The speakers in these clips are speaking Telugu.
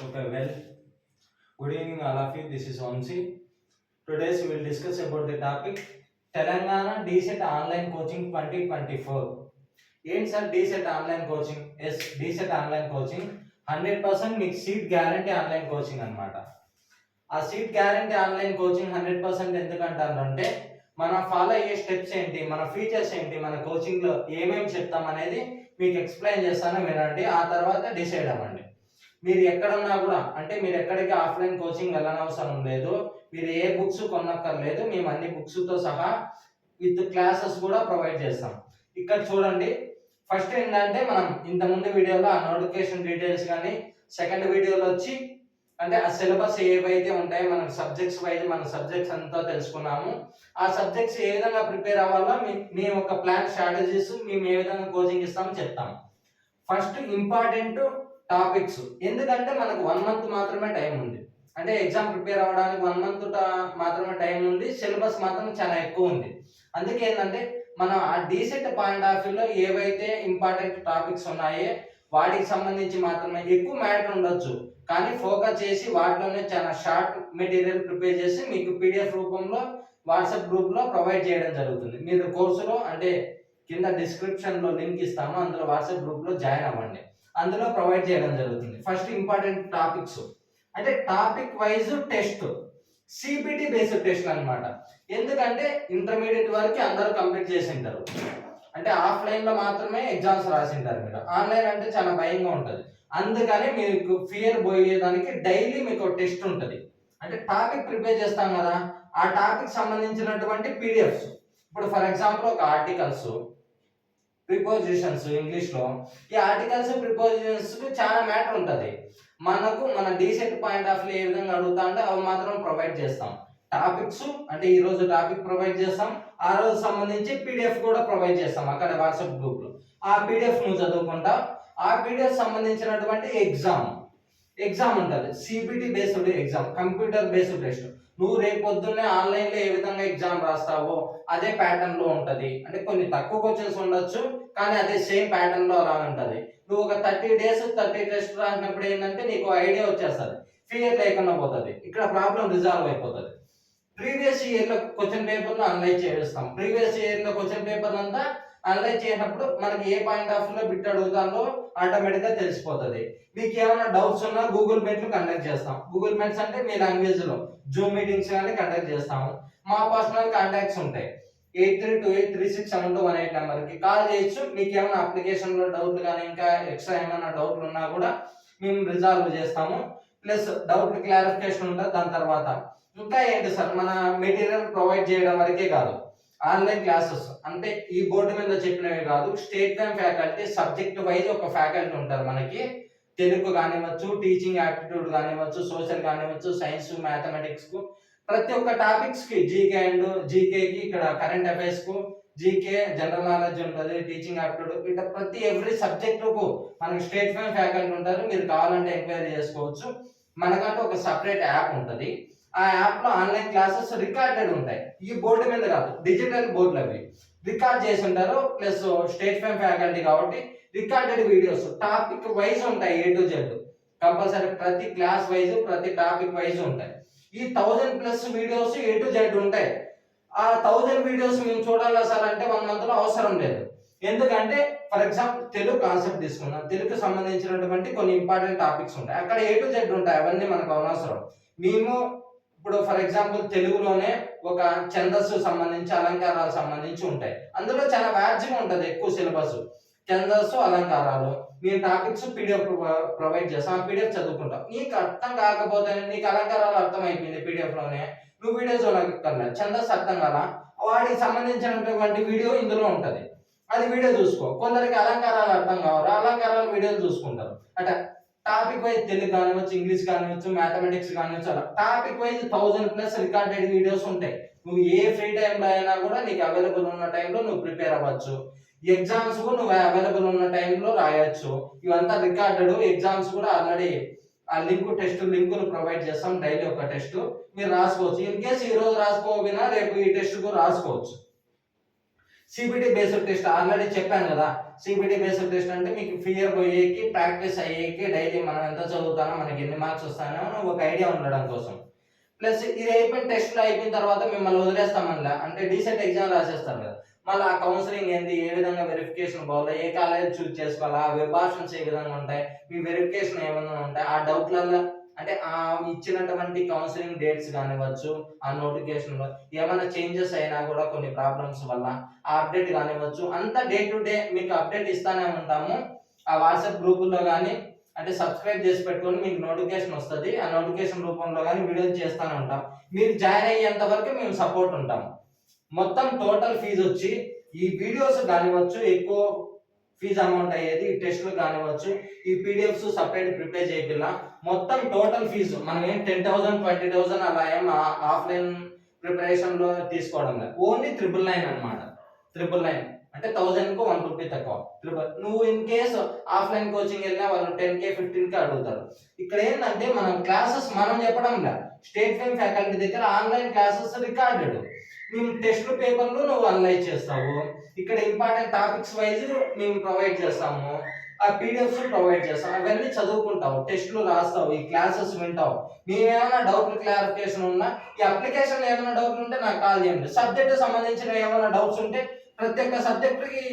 Okay, well, good evening, all of you. This is Vansi. Today we will discuss about the topic Telangana DSET Online Coaching 2024. ఏంటి sir DSET online coaching? Yes, DSET online coaching 100% మీకు సీట్ గ్యారంటీ ఆన్లైన్ కోచింగ్ అనమాట. ఆ సీట్ గ్యారంటీ ఆన్లైన్ కోచింగ్ 100% ఎందుకంటారంటే మనం ఫాలో అయ్యే స్టెప్స్ ఏంటి, మన ఫీచర్స్ ఏంటి, మన కోచింగ్లో ఏమేమి చెప్తాం అనేది మీకు ఎక్స్ప్లెయిన్ చేస్తాను, వినండి. ఆ తర్వాత డిసైడ్ అవ్వండి. మీరు ఎక్కడున్నా కూడా, అంటే మీరు ఎక్కడికి ఆఫ్లైన్ కోచింగ్ వెళ్ళనవసరం లేదు, మీరు ఏ బుక్స్ కొనక్కర్లేదు, మేము అన్ని బుక్స్తో సహా విత్ క్లాసెస్ కూడా ప్రొవైడ్ చేస్తాం. ఇక్కడ చూడండి, ఫస్ట్ ఏంటంటే మనం ఇంతకుముందు వీడియోలో ఆ నోటిఫికేషన్ డీటెయిల్స్ కానీ, సెకండ్ వీడియోలో వచ్చి అంటే ఆ సిలబస్ ఏవైతే ఉంటాయో మనకు సబ్జెక్ట్స్ వైజ్ మన సబ్జెక్ట్స్ అంతా తెలుసుకున్నాము. ఆ సబ్జెక్ట్స్ ఏ విధంగా ప్రిపేర్ అవ్వాలో మేము ఒక ప్లాన్ స్ట్రాటజీస్ మేము ఏ విధంగా కోచింగ్ ఇస్తామో చెప్తాము. ఫస్ట్ ఇంపార్టెంట్ టాపిక్స్, ఎందుకంటే మనకు 1 మంత్ మాత్రమే టైం ఉంది. అంటే ఎగ్జామ్ ప్రిపేర్ అవ్వడానికి 1 మంత్ మాత్రమే టైం ఉంది. సిలబస్ మాత్రం చాలా ఎక్కువ ఉంది. అందుకే ఏంటంటే మనం ఆ డీసెట్ పాయింట్ ఆఫ్ వ్యూలో ఏవైతే ఇంపార్టెంట్ టాపిక్స్ ఉన్నాయో వాటికి సంబంధించి మాత్రమే ఎక్కువ మ్యాటర్ ఉండొచ్చు, కానీ ఫోకస్ చేసి వాటిలోనే చాలా షార్ట్ మెటీరియల్ ప్రిపేర్ చేసి మీకు పీడిఎఫ్ రూపంలో వాట్సాప్ గ్రూప్లో ప్రొవైడ్ చేయడం జరుగుతుంది. మీరు కోర్సులో అంటే కింద డిస్క్రిప్షన్లో లింక్ ఇస్తాము, అందులో వాట్సాప్ గ్రూప్లో జాయిన్ అవ్వండి. అందులో ప్రొవైడ్ చేయడం జరుగుతుంది. ఫస్ట్ ఇంపార్టెంట్ టాపిక్స్ అంటే topic wise test, CBT based test అన్నమాట. ఎందుకంటే ఇంటర్మీడియట్ వరకు అందరూ కంప్లీట్ చేసి ఉంటారు, అంటే ఆఫ్లైన్ లో మాత్రమే ఎగ్జామ్స్ రాసింటారు. మీరు ఆన్లైన్ అంటే చాలా భయంగా ఉంటుంది. అందుకని మీకు ఫియర్ పోయేదానికి డైలీ మీకు టెస్ట్ ఉంటుంది. అంటే టాపిక్ ప్రిపేర్ చేస్తాం కదా, ఆ టాపిక్ సంబంధించినటువంటి పీడిఎఫ్స్. ఇప్పుడు ఫర్ ఎగ్జాంపుల్ ఒక ఆర్టికల్స్ ప్రిపోజిషన్స్ ఇంగ్లీష్ లో, ఈ ఆర్టికల్స్ ప్రిపోజిషన్స్ చాలా మ్యాటర్ ఉంటుంది. మనకు మన డీసెట్ పాయింట్ ఆఫ్ వ్యూ ఏ విధంగా అడుగుతా అంటే అవి మాత్రం ప్రొవైడ్ చేస్తాం. టాపిక్స్ అంటే ఈ రోజు టాపిక్ ప్రొవైడ్ చేస్తాం, ఆ రోజు సంబంధించి పీడిఎఫ్ కూడా ప్రొవైడ్ చేస్తాం అక్కడ వాట్సాప్ గ్రూప్ లో. ఆ పీడిఎఫ్ నువ్వు చదువుకుంటా, ఆ పీడిఎఫ్ సంబంధించినటువంటి ఎగ్జామ్ ఉంటుంది, CBT based exam, computer based test. నువ్వు రేపు పొద్దున్నే ఆన్లైన్ లో ఏ విధంగా ఎగ్జామ్ రాస్తావో అదే ప్యాటర్న్ లో ఉంటది. అంటే కొన్ని తక్కువ క్వశ్చన్స్ ఉండొచ్చు, కానీ అదే సేమ్ ప్యాటర్న్ లో రా ఉంటది. నువ్వు ఒక 30 days 30 టెస్ట్ రాసినప్పుడు ఏంటంటే నీకు ఐడియా వచ్చేస్తుంది, ఫియర్ లేకుండా పోతుంది. ఇక్కడ ప్రాబ్లం రిజాల్వ్ అయిపోతుంది. ప్రీవియస్ ఇయర్ లో క్వశ్చన్ పేపర్ లో అనలైజ్ చేస్తాం. ప్రీవియస్ ఇయర్ లో క్వశ్చన్ పేపర్ అంతా అనలైజ్ చేసినప్పుడు మనకి ఏ పాయింట్ ఆఫ్ లో బిట్ అడుగుతానో ఆటోమేటిక్ గా తెలిసిపోతుంది. మీకు ఏమైనా డౌట్స్ ఉన్నా గూగుల్ మీట్లు కండక్ట్ చేస్తాం. గూగుల్ మీట్స్ అంటే మీ లాంగ్వేజ్ లో జూమ్ మీటింగ్స్ కానీ కండక్ట్ చేస్తాము. మా పర్సనల్ కాంటాక్ట్స్ ఉంటాయి, 8328367218 నెంబర్కి కాల్ చేయొచ్చు. మీకు ఏమైనా అప్లికేషన్ లో డౌట్లు కానీ ఇంకా ఎక్స్ట్రా ఏమైనా డౌట్లు ఉన్నా కూడా మేము రిజాల్వ్ చేస్తాము. ప్లస్ డౌట్ క్లారిఫికేషన్ ఉంటుంది. దాని తర్వాత ఇంకా ఏంటి సార్, మన మెటీరియల్ ప్రొవైడ్ చేయడం వరకే కాదు, ఆన్లైన్ క్లాసెస్ అంటే ఈ బోర్డు మీద చెప్పినవి కాదు, state bank faculty subject wise ఒక ఫ్యాకల్టీ ఉంటారు మనకి. తెలుగు కానివ్వచ్చు, టీచింగ్ యాప్టిట్యూడ్ కానివ్వచ్చు, సోషల్ కానివ్వచ్చు, సైన్స్, మ్యాథమెటిక్స్ కు ప్రతి ఒక్క టాపిక్స్ కి, జీకే అండ్ జీకేకి ఇక్కడ కరెంట్ అఫైర్స్ కు జీకే జనరల్ నాలెడ్జ్ ఉంటుంది, టీచింగ్ యాప్టిట్యూడ్, ఇట్లా ప్రతి ఎవ్రీ సబ్జెక్టుకు మనకి స్టేట్ బ్యాంక్ ఫ్యాకల్టీ ఉంటారు. మీరు కావాలంటే ఎంక్వైరీ చేసుకోవచ్చు. మనకంటే ఒక సపరేట్ యాప్ ఉంటుంది. ఆ యాప్ లో ఆన్లైన్ క్లాసెస్ రికార్డెడ్ ఉంటాయి. ఈ బోర్డు మీద కాదు, డిజిటల్ బోర్డులు అవి రికార్డ్ చేసి ఉంటారు. ప్లస్ స్టేట్ ఫైమ్ ఫ్యాకల్టీ కాబట్టి రికార్డెడ్ వీడియోస్ టాపిక్ వైజ్ ఉంటాయి, ఏ టు జెడ్. కంపల్సరీ ప్రతి క్లాస్ వైజ్ ప్రతి టాపిక్ వైజ్ ఉంటాయి. ఈ 1000+ వీడియోస్ ఏ టు జెడ్ ఉంటాయి. ఆ 1000 వీడియోస్ మేము చూడాలా సార్ అంటే 1 month లో అవసరం లేదు. ఎందుకంటే ఫర్ ఎగ్జాంపుల్ తెలుగు కాన్సెప్ట్ తీసుకున్నాం, తెలుగుకు సంబంధించినటువంటి కొన్ని ఇంపార్టెంట్ టాపిక్స్ ఉంటాయి, అక్కడ ఏ టు జెడ్ ఉంటాయి. అవన్నీ మనకు అవసరం. మేము ఇప్పుడు ఫర్ ఎగ్జాంపుల్ తెలుగులోనే ఒక ఛందస్సు సంబంధించి అలంకారాలు సంబంధించి ఉంటాయి. అందులో చాలా వ్యాజ్గా ఉంటుంది ఎక్కువ సిలబస్, ఛందస్సు అలంకారాలు. మీ టాపిక్స్ పీడిఎఫ్ ప్రొవైడ్ చేస్తాం, ఆ పీడిఎఫ్ చదువుకుంటాం. నీకు అర్థం కాకపోతే, నీకు అలంకారాలు అర్థం అయిపోయింది పీడిఎఫ్ లోనే, నువ్వు వీడియో చూడక్కర్లేదు. ఛందస్సు అర్థం కాల, వాటికి సంబంధించినటువంటి వీడియో ఇందులో ఉంటది, అది వీడియో చూసుకో. కొందరికి అలంకారాలు అర్థం కావాలి, అలంకారాలు వీడియోలు చూసుకుంటారు. అంటే టాపిక్ వైజ్ తెలుగు కానివచ్చు, ఇంగ్లీష్ కానివచ్చు, మ్యాథమెటిక్స్ కానివచ్చు, అలా టాపిక్ వైజ్ 1000+ రికార్డెడ్ వీడియోస్ ఉంటాయి. నువ్వు ఏ ఫ్రీ టైంలో అయినా కూడా నీకు అవైలబుల్ ఉన్న టైంలో నువ్వు ప్రిపేర్ అవ్వచ్చు. ఎగ్జామ్స్ కూడా నువ్వు అవైలబుల్ ఉన్న టైంలో రాయొచ్చు. ఇవంతా రికార్డెడ్ ఎగ్జామ్స్ కూడా ఆల్రెడీ ఆ లింకులు ప్రొవైడ్ చేస్తాం. డైలీ ఒక టెస్ట్ మీరు రాసుకోవచ్చు. ఇన్ కేసు ఈ రోజు రాసుకోకపోయినా రేపు ఈ టెస్ట్ కూడా రాసుకోవచ్చు. సిబిటి బేస్డ్ టెస్ట్ ఆల్రెడీ చెప్పాను కదా. సిబిటి బేస్డ్ టెస్ట్ అంటే మీకు ఫియర్ పోయేకి, ప్రాక్టీస్ అయ్యేకి, డైలీ మనం ఎంత చదువుతానో, మనకి ఎన్ని మార్క్స్ వస్తానో ఒక ఐడియా ఉండడం కోసం. ప్లస్ ఇది అయిపోయిన టెస్ట్లు అయిపోయిన తర్వాత మిమ్మల్ని వదిలేస్తామని, అంటే డీసెట్ ఎగ్జామ్ రాసేస్తారు కదా, మళ్ళీ ఆ కౌన్సిలింగ్ ఏంది, ఏ విధంగా వెరిఫికేషన్ పోవాలా, ఏ కాలేజ్ చూస్ చేసుకోవాలా, వెబ్ ఆప్షన్స్ ఏ విధంగా ఉంటాయి, మీ వెరిఫికేషన్ ఏమన్నా ఉంటాయి, ఆ డౌట్లలో అంటే ఆ ఇచ్చినటువంటి కౌన్సిలింగ్ డేట్స్ కానివ్వచ్చు, ఆ నోటిఫికేషన్లో ఏమైనా చేంజెస్ అయినా కూడా కొన్ని ప్రాబ్లమ్స్ వల్ల ఆ అప్డేట్ కానివ్వచ్చు, అంతా డే టు డే మీకు అప్డేట్ ఇస్తానే ఉంటాము. ఆ వాట్సాప్ గ్రూపుల్లో కానీ అంటే సబ్స్క్రైబ్ చేసి పెట్టుకొని మీకు నోటిఫికేషన్ వస్తుంది. ఆ నోటిఫికేషన్ రూపంలో కానీ వీడియోలు చేస్తూనే ఉంటాం. మీరు జాయిన్ అయ్యేంత వరకు మేము సపోర్ట్ ఉంటాం. మొత్తం టోటల్ ఫీజు వచ్చి ఈ వీడియోస్ కానివ్వచ్చు, ఎక్కువ ఫీజు అమౌంట్ అయ్యేది, ఈ టెస్ట్లు కానివ్వచ్చు, ఈ పీడిఎఫ్స్ సపరేట్ ప్రిపేర్ చేయగల మొత్తం టోటల్ ఫీజు మనం ఏం 10,000 20,000 అలా ఏం ఆఫ్లైన్ ప్రిపరేషన్ లో తీసుకోవడం లేదు. ఓన్లీ 999 అనమాట. 999 అంటే 1000 కు 1 రూపీ తక్కువ. నువ్వు ఇన్ కేసు ఆఫ్లైన్ కోచింగ్ వెళ్ళినా వాళ్ళు 10K 15K అడుగుతారు. ఇక్కడ ఏంటంటే మనం క్లాసెస్ మనం చెప్పడం లేదు, స్టేట్ ఫైమ్ ఫ్యాకల్టీ దగ్గర ఆన్లైన్ క్లాసెస్ రికార్డెడ్, మేము టెస్ట్ పేపర్లు నువ్వు అనలైజ్ చేస్తావు. ఇక్కడ ఇంపార్టెంట్ టాపిక్స్ వైజ్ మేము ప్రొవైడ్ చేస్తాము, ఆ పీడిఎఫ్స్ ప్రొవైడ్ చేస్తాం, అవన్నీ చదువుకుంటావు, టెస్ట్లు రాస్తావు, ఈ క్లాసెస్ వింటావు. మేమేమైనా డౌట్లు క్లారిఫికేషన్ ఉన్నా, ఈ అప్లికేషన్ ఏమైనా డౌట్లు ఉంటే నాకు కాల్ చేయండి. సబ్జెక్ట్ సంబంధించిన ఏమైనా డౌట్స్ ఉంటే ప్రతి ఒక్క సబ్జెక్ట్కి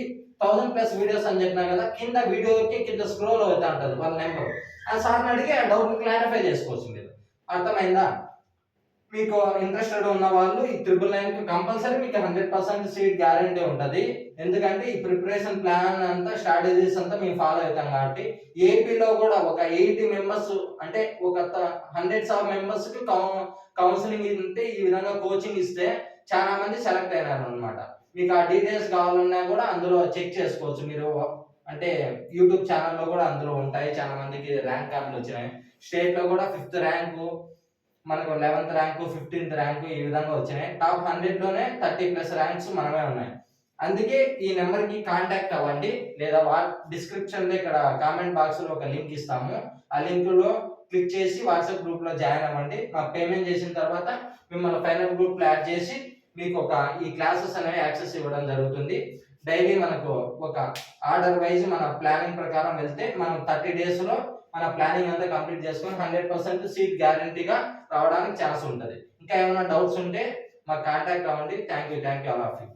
1000+ వీడియోస్ అని చెప్పినా కదా, కింద వీడియోకి కింద స్క్రోల్ అవుతా ఉంటుంది వాళ్ళ నెంబర్, ఆ సార్ని అడిగి ఆ డౌట్ క్లారిఫై చేసుకోవచ్చు మీరు. అర్థమైందా? మీకు ఇంట్రెస్టెడ్ ఉన్న వాళ్ళు ఈ 999 కి కంపల్సరీ మీకు 100% సీట్ గ్యారంటీ ఉంటుంది. ఎందుకంటే ఈ ప్రిపరేషన్ ప్లాన్ అంతా, స్ట్రాటజీస్ అంతా మేము ఫాలో అవుతాం కాబట్టి. ఏపీలో కూడా ఒక 80 మెంబర్స్ అంటే ఒక హండ్రెడ్స్ ఆఫ్ మెంబర్స్ కి కౌన్సిలింగ్ ఉంటే, ఈ విధంగా కోచింగ్ ఇస్తే చాలా మంది సెలెక్ట్ అయినారు అనమాట. మీకు ఆ డీటెయిల్స్ కావాలన్నా కూడా అందులో చెక్ చేసుకోవచ్చు మీరు. అంటే యూట్యూబ్ ఛానల్లో కూడా అందులో ఉంటాయి. చాలా మందికి ర్యాంక్ కార్డులు వచ్చినాయి. స్టేట్ లో కూడా 5th ర్యాంకు, మనకు 11th ర్యాంకు, 15th ర్యాంకు ఈ విధంగా వచ్చినాయి. టాప్ 100 లోనే 30+ ర్యాంక్స్ మనమే ఉన్నాయి. అందుకే ఈ నెంబర్ కి కాంటాక్ట్ అవ్వండి, లేదా డిస్క్రిప్షన్ లో ఇక్కడ కామెంట్ బాక్స్ లో ఒక లింక్ ఇస్తాము, ఆ లింక్ లో క్లిక్ చేసి వాట్సాప్ గ్రూప్ లో జాయిన్ అవ్వండి. మాకు పేమెంట్ చేసిన తర్వాత మిమ్మల్ని ఫైనల్ గ్రూప్ లో యాడ్ చేసి మీకు ఒక ఈ క్లాసెస్ అనేవి యాక్సెస్ ఇవ్వడం జరుగుతుంది. డైలీ మనకు ఒక ఆర్డర్ వైజ్ మన ప్లానింగ్ ప్రకారం వెళ్తే మనం 30 days లో మన ప్లానింగ్ అంతా కంప్లీట్ చేసుకొని 100% సీట్ గ్యారంటీగా రావడానికి ఛాన్స్ ఉంటుంది. ఇంకా ఏమైనా డౌట్స్ ఉంటే మాకు కాంటాక్ట్ అవ్వండి. Thank you all of you.